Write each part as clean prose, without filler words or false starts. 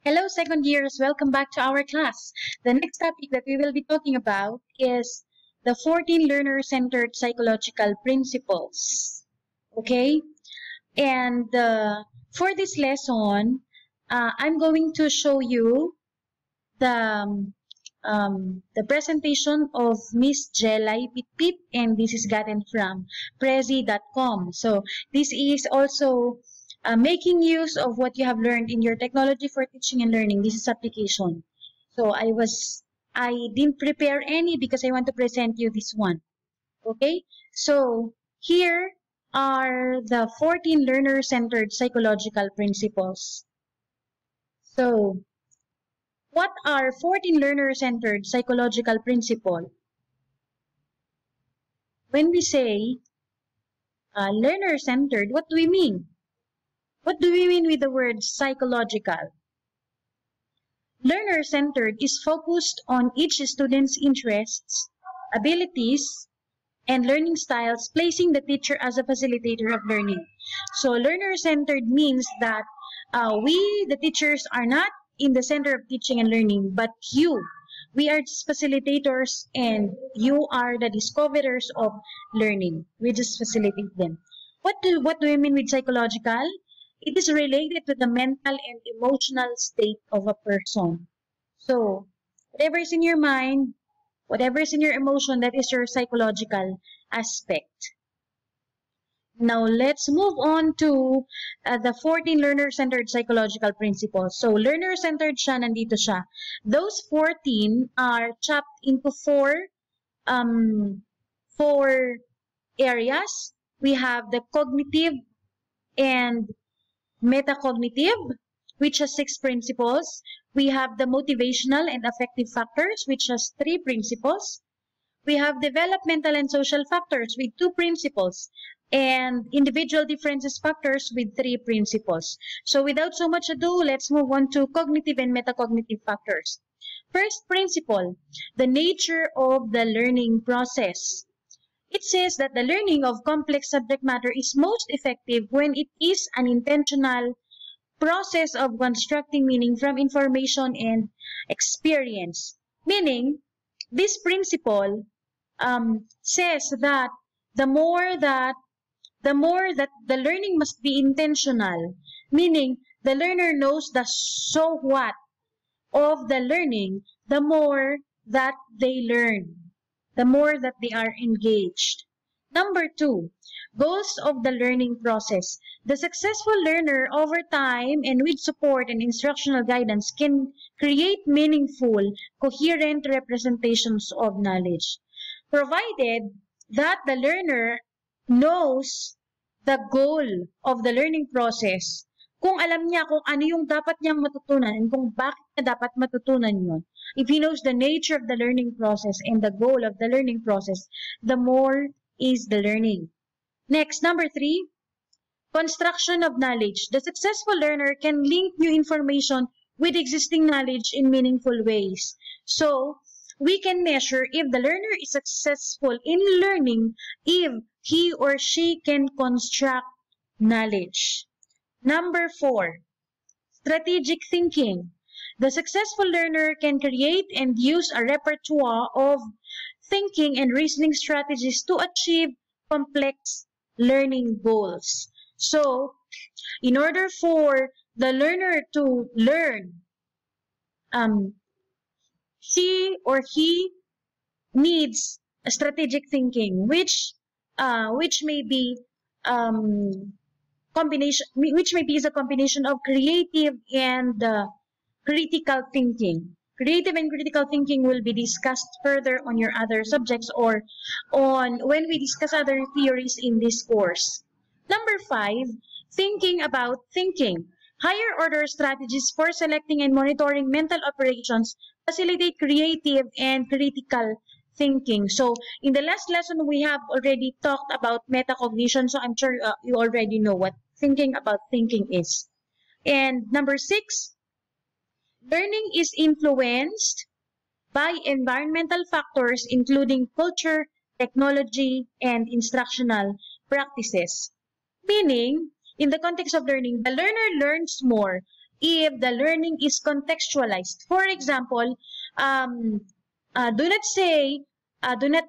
Hello, second years. Welcome back to our class. The next topic that we will be talking about is the 14 learner-centered psychological principles. Okay? And for this lesson, I'm going to show you the presentation of Miss Jelay Pitpit, and this is gotten from prezi.com. So this is also making use of what you have learned in your technology for teaching and learning. This is application. So I didn't prepare any because I want to present you this one. Okay? So here are the 14 learner-centered psychological principles. So what are 14 learner-centered psychological principles? When we say learner-centered, what do we mean? What do we mean with the word psychological? Learner-centered is focused on each student's interests, abilities, and learning styles, placing the teacher as a facilitator of learning. So learner-centered means that we, the teachers, are not in the center of teaching and learning, but you. We are just facilitators and you are the discoverers of learning. We just facilitate them. What do we mean with psychological? It is related to the mental and emotional state of a person. So, whatever is in your mind, whatever is in your emotion, that is your psychological aspect. Now, let's move on to the 14 learner-centered psychological principles. So, learner-centered siya, nandito siya. Those 14 are chopped into four areas. We have the cognitive and metacognitive, which has 6 principles. We have the motivational and affective factors, which has 3 principles. We have developmental and social factors with 2 principles, and individual differences factors with 3 principles. So without so much ado, let's move on to cognitive and metacognitive factors. First principle, the nature of the learning process. It says that the learning of complex subject matter is most effective when it is an intentional process of constructing meaning from information and experience. Meaning, this principle says that the more that the learning must be intentional, meaning the learner knows the so what of the learning, the more that they learn, the more that they are engaged. Number 2, goals of the learning process. The successful learner over time and with support and instructional guidance can create meaningful, coherent representations of knowledge, provided that the learner knows the goal of the learning process. Kung alam niya kung ano yung dapat niyang matutunan and kung bakit niya dapat matutunan yun. If he knows the nature of the learning process and the goal of the learning process, the more is the learning. Next, number 3, construction of knowledge. The successful learner can link new information with existing knowledge in meaningful ways. So, we can measure if the learner is successful in learning if he or she can construct knowledge. Number 4, strategic thinking. The successful learner can create and use a repertoire of thinking and reasoning strategies to achieve complex learning goals. So, in order for the learner to learn, she or he needs a strategic thinking, which may be a combination of creative and critical thinking. Creative and critical thinking will be discussed further on your other subjects or on when we discuss other theories in this course. Number 5, thinking about thinking. Higher order strategies for selecting and monitoring mental operations facilitate creative and critical thinking. So, in the last lesson, we have already talked about metacognition, so I'm sure you already know what thinking about thinking is. And number 6, learning is influenced by environmental factors including culture, technology, and instructional practices. Meaning, in the context of learning, the learner learns more if the learning is contextualized. For example, do not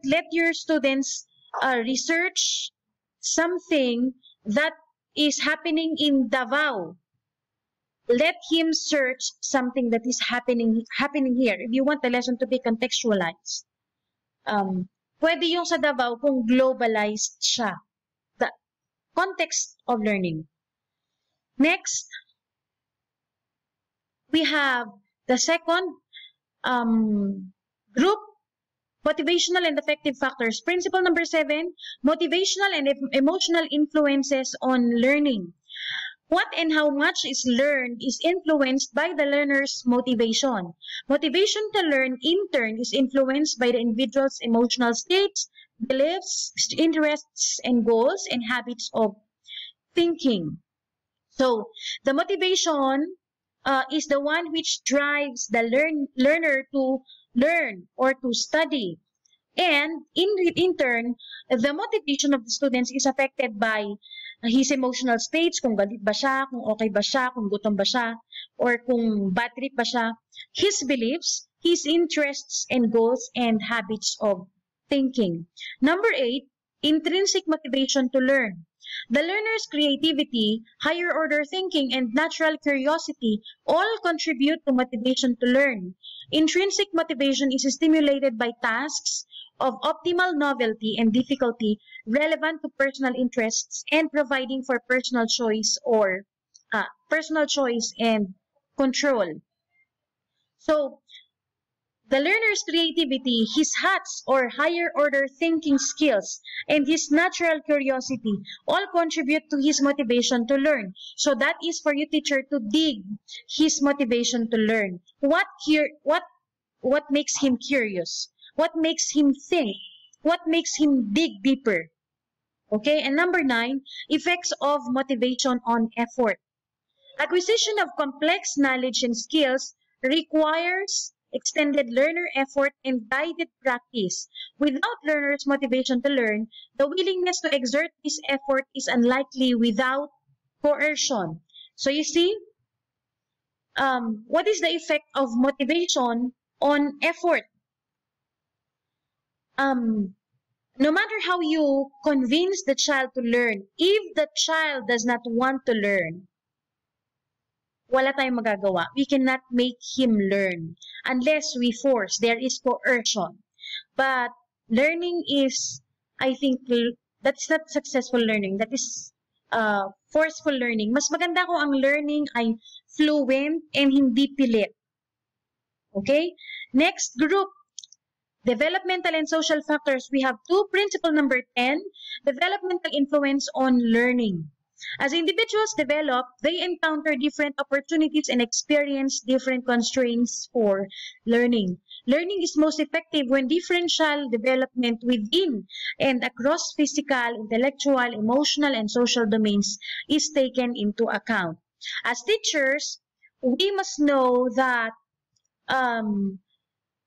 let your students research something that is happening in Davao. Let him search something that is happening here. If you want the lesson to be contextualized, pwede yung sa Davao kung globalized siya. The context of learning. Next, we have the second group, motivational and affective factors. Principle number 7, motivational and emotional influences on learning. What and how much is learned is influenced by the learner's motivation. Motivation to learn, in turn, is influenced by the individual's emotional states, beliefs, interests, and goals, and habits of thinking. So, the motivation is the one which drives the learner to learn or to study. And in turn, the motivation of the students is affected by his emotional states, kung galit ba siya, kung okay ba siya, kung gutom ba siya, or kung bad trip ba siya, his beliefs, his interests and goals, and habits of thinking. Number 8, intrinsic motivation to learn. The learner's creativity, higher order thinking, and natural curiosity all contribute to motivation to learn. Intrinsic motivation is stimulated by tasks of optimal novelty and difficulty relevant to personal interests and providing for personal choice and control. So, the learner's creativity, his HATS or higher order thinking skills, and his natural curiosity all contribute to his motivation to learn. So that is for you, teacher, to dig his motivation to learn. What makes him curious? What makes him think? What makes him dig deeper? Okay, and number 9, effects of motivation on effort. Acquisition of complex knowledge and skills requires extended learner effort and guided practice. Without learners' motivation to learn, the willingness to exert this effort is unlikely without coercion. So you see, what is the effect of motivation on effort? No matter how you convince the child to learn, if the child does not want to learn, wala tayong magagawa. We cannot make him learn unless we force. There is coercion. But learning is, I think, that's not successful learning. That is forceful learning. Mas maganda kung ang learning ay fluent and hindi pilit. Okay? Next group, developmental and social factors. We have 2. Principle number 10, developmental influence on learning. As individuals develop, they encounter different opportunities and experience different constraints for learning. Learning is most effective when differential development within and across physical, intellectual, emotional, and social domains is taken into account. As teachers, we must know that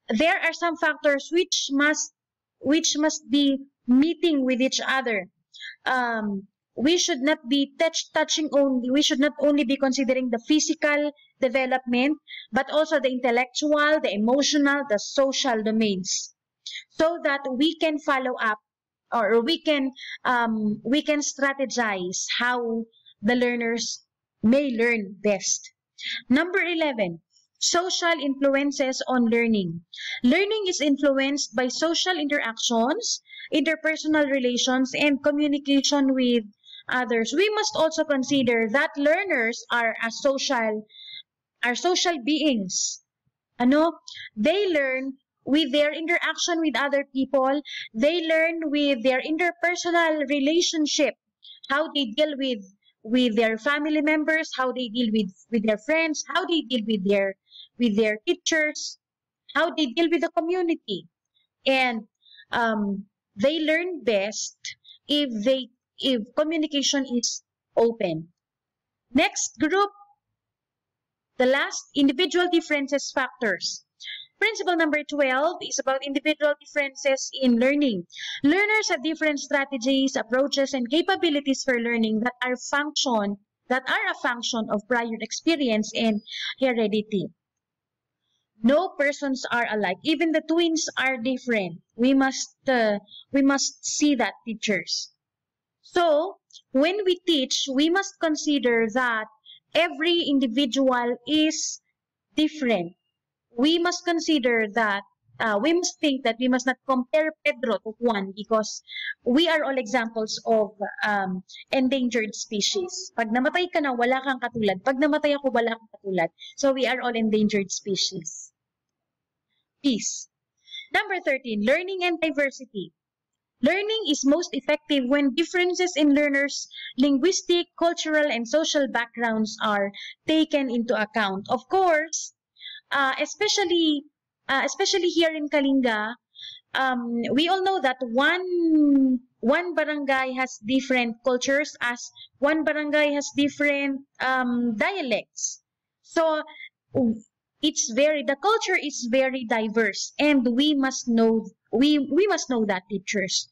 there are some factors which must be meeting with each other. We should not be touching only. We should not only be considering the physical development, but also the intellectual, the emotional, the social domains, so that we can follow up, or we can strategize how the learners may learn best. Number 11. Social influences on learning. Learning is influenced by social interactions, interpersonal relations, and communication with others. We must also consider that learners are social beings. They learn with their interaction with other people. They learn with their interpersonal relationship, how they deal with their family members, how they deal with their friends, how they deal with their teachers, how they deal with the community. And they learn best if communication is open. Next group, the last, individual differences factors. Principle number 12 is about individual differences in learning. Learners have different strategies, approaches, and capabilities for learning that that are a function of prior experience and heredity. No persons are alike. Even the twins are different. We must see that, teachers. So, when we teach, we must consider that every individual is different. We must consider that, we must think that we must not compare Pedro to Juan because we are all examples of endangered species. Pag namatay ka na, wala kang katulad. Pag namatay ako, wala kang katulad. So, we are all endangered species. Peace. Number 13, learning and diversity. Learning is most effective when differences in learners' linguistic, cultural, and social backgrounds are taken into account. Of course, especially here in Kalinga, we all know that one barangay has different cultures, as one barangay has different dialects. So the culture is very diverse, and we must know that, teachers.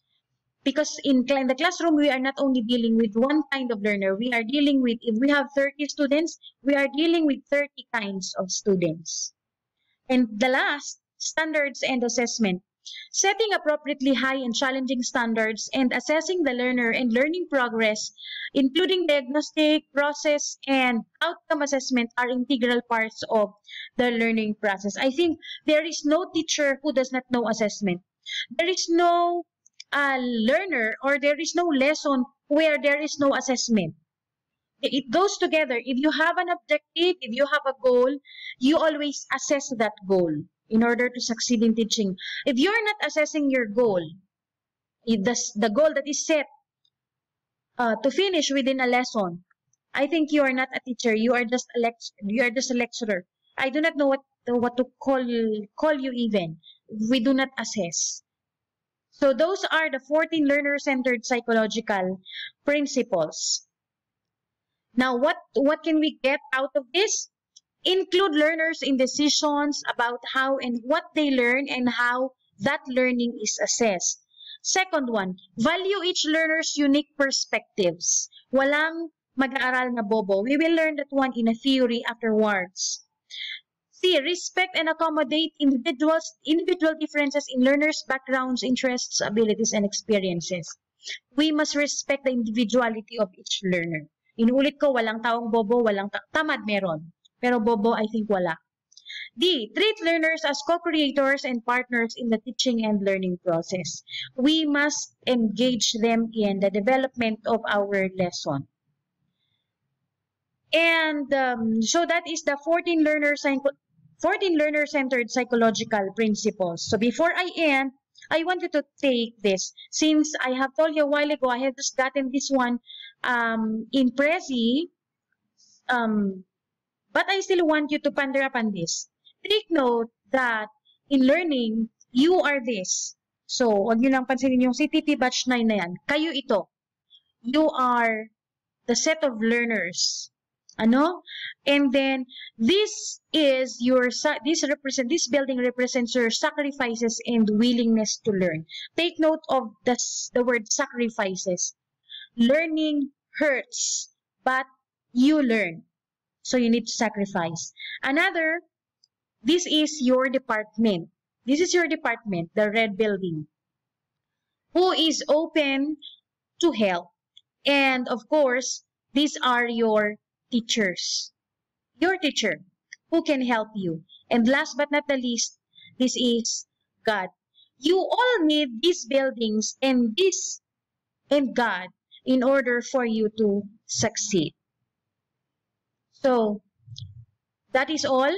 Because in the classroom, we are not only dealing with one kind of learner. We are dealing with, if we have 30 students, we are dealing with 30 kinds of students. And the last, standards and assessment. Setting appropriately high and challenging standards and assessing the learner and learning progress, including diagnostic, process, and outcome assessment, are integral parts of the learning process. I think there is no teacher who does not know assessment. There is no learner, or there is no lesson where there is no assessment. It goes together. If you have an objective, if you have a goal, you always assess that goal in order to succeed in teaching. If you're not assessing your goal, if the goal that is set to finish within a lesson, I think you are not a teacher. You are just a lecturer. I do not know what to call you even. We do not assess. So those are the 14 learner-centered psychological principles. Now, what can we get out of this? Include learners in decisions about how and what they learn and how that learning is assessed. Second one, value each learner's unique perspectives. Walang mag-aaral na bobo. We will learn that one in a theory afterwards. C, respect and accommodate individual differences in learners' backgrounds, interests, abilities, and experiences. We must respect the individuality of each learner. Inuulit ko, walang taong bobo, tamad meron. Pero bobo, I think wala. D, treat learners as co-creators and partners in the teaching and learning process. We must engage them in the development of our lesson. And so that is the 14 learner-centered psychological principles. So before I end, I want you to take this. Since I have told you a while ago, I have just gotten this one in Prezi, but I still want you to ponder upon this. Take note that in learning, you are this. So, wag nyo lang pansinin yung CTP batch 9 na yan. Kayo ito. You are the set of learners. Ano? And then, this building represents your sacrifices and willingness to learn. Take note of the word sacrifices. Learning hurts, but you learn. So you need to sacrifice. Another, this is your department. This is your department, the red building, who is open to help. And of course, these are your teachers. Your teacher who can help you. And last but not the least, this is God. You all need these buildings and God in order for you to succeed. So, that is all.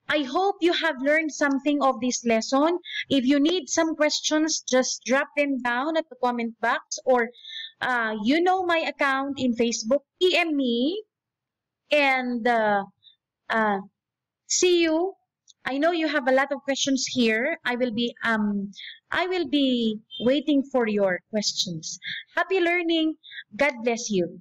I hope you have learned something of this lesson. If you need some questions, just drop them down at the comment box, or you know my account in Facebook, PM me, and see you. I know you have a lot of questions here. I will be waiting for your questions. Happy learning. God bless you.